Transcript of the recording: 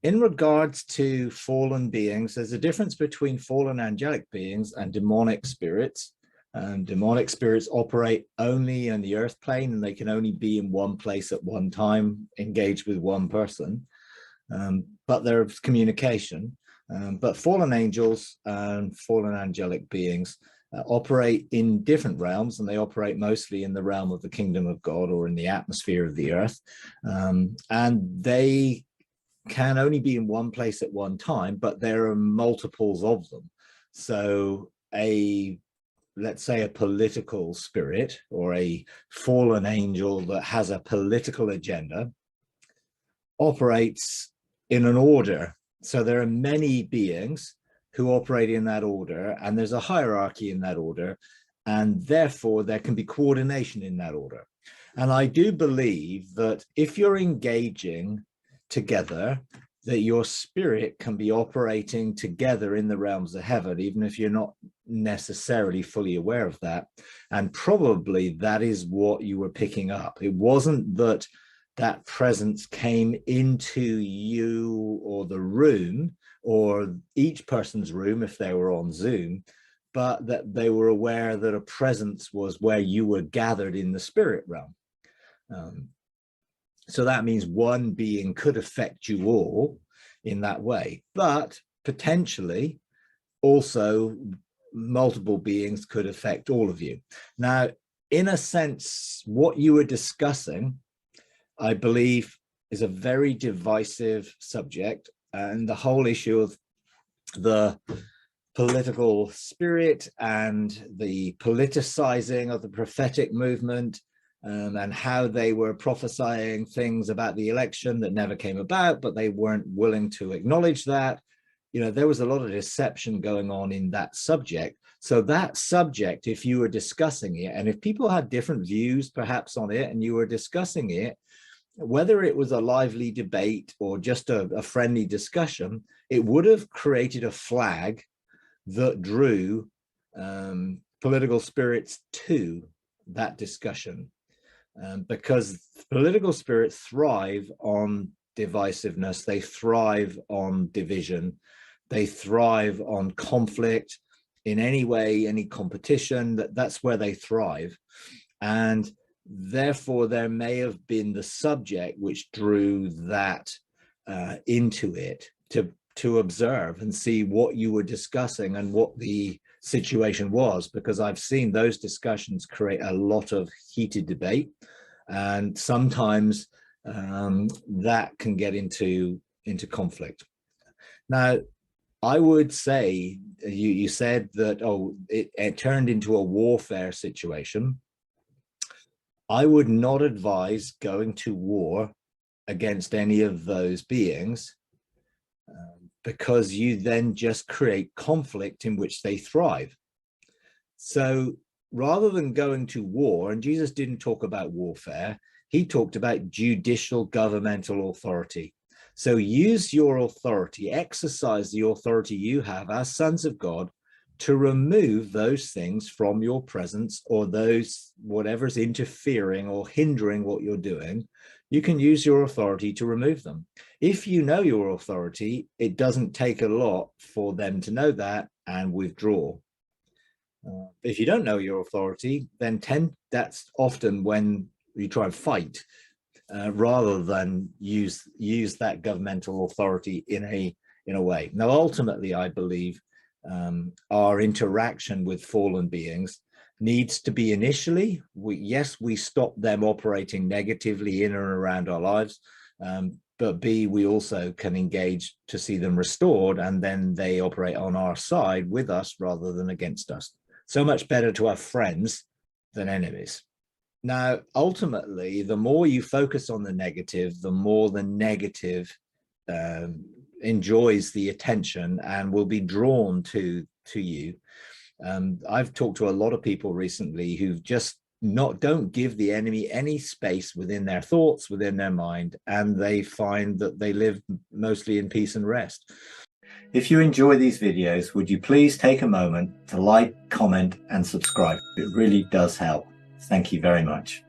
In regards to fallen beings, there's a difference between fallen angelic beings and demonic spirits. Demonic spirits operate only in the earth plane, and they can only be in one place at one time, engaged with one person. But there's communication. But fallen angels and fallen angelic beings operate in different realms, and they operate mostly in the realm of the kingdom of God or in the atmosphere of the earth. And they can only be in one place at one time, but there are multiples of them. So let's say a political spirit or a fallen angel that has a political agenda operates in an order. So there are many beings who operate in that order, and there's a hierarchy in that order, and therefore there can be coordination in that order. And I do believe that if you're engaging together, that your spirit can be operating together in the realms of heaven, even if you're not necessarily fully aware of that. And probably that is what you were picking up. It wasn't that that presence came into you or the room or each person's room if they were on Zoom, but that they were aware that a presence was where you were gathered in the spirit realm. So that means one being could affect you all in that way, but potentially also multiple beings could affect all of you. Now, in a sense, what you were discussing, I believe, is a very divisive subject, and the whole issue of the political spirit and the politicizing of the prophetic movement, and how they were prophesying things about the election that never came about, but they weren't willing to acknowledge that. You know, there was a lot of deception going on in that subject. So that subject, if you were discussing it, and if people had different views perhaps on it, and you were discussing it, whether it was a lively debate or just a friendly discussion, it would have created a flag that drew political spirits to that discussion. Because political spirits thrive on divisiveness, they thrive on division, they thrive on conflict in any way, any competition, that's where they thrive. And therefore, there may have been the subject which drew that into it to observe and see what you were discussing and what the situation was, because I've seen those discussions create a lot of heated debate, and sometimes that can get into conflict. Now, I would say, you said that, oh, it turned into a warfare situation. I would not advise going to war against any of those beings, because you then just create conflict in which they thrive. So rather than going to war, and Jesus didn't talk about warfare, he talked about judicial governmental authority. So use your authority, exercise the authority you have as sons of God to remove those things from your presence, or those whatever's interfering or hindering what you're doing. You can use your authority to remove them. If you know your authority, it doesn't take a lot for them to know that and withdraw. If you don't know your authority, then that's often when you try and fight, rather than use that governmental authority in a way. Now, ultimately, I believe our interaction with fallen beings needs to be initially, we stop them operating negatively in and around our lives, but B, we also can engage to see them restored, and then they operate on our side with us rather than against us. So much better to have friends than enemies. Now, ultimately, the more you focus on the negative, the more the negative enjoys the attention and will be drawn to you. I've talked to a lot of people recently who've just don't give the enemy any space within their thoughts, within their mind, and they find that they live mostly in peace and rest. If you enjoy these videos, would you please take a moment to like, comment, and subscribe? It really does help. Thank you very much.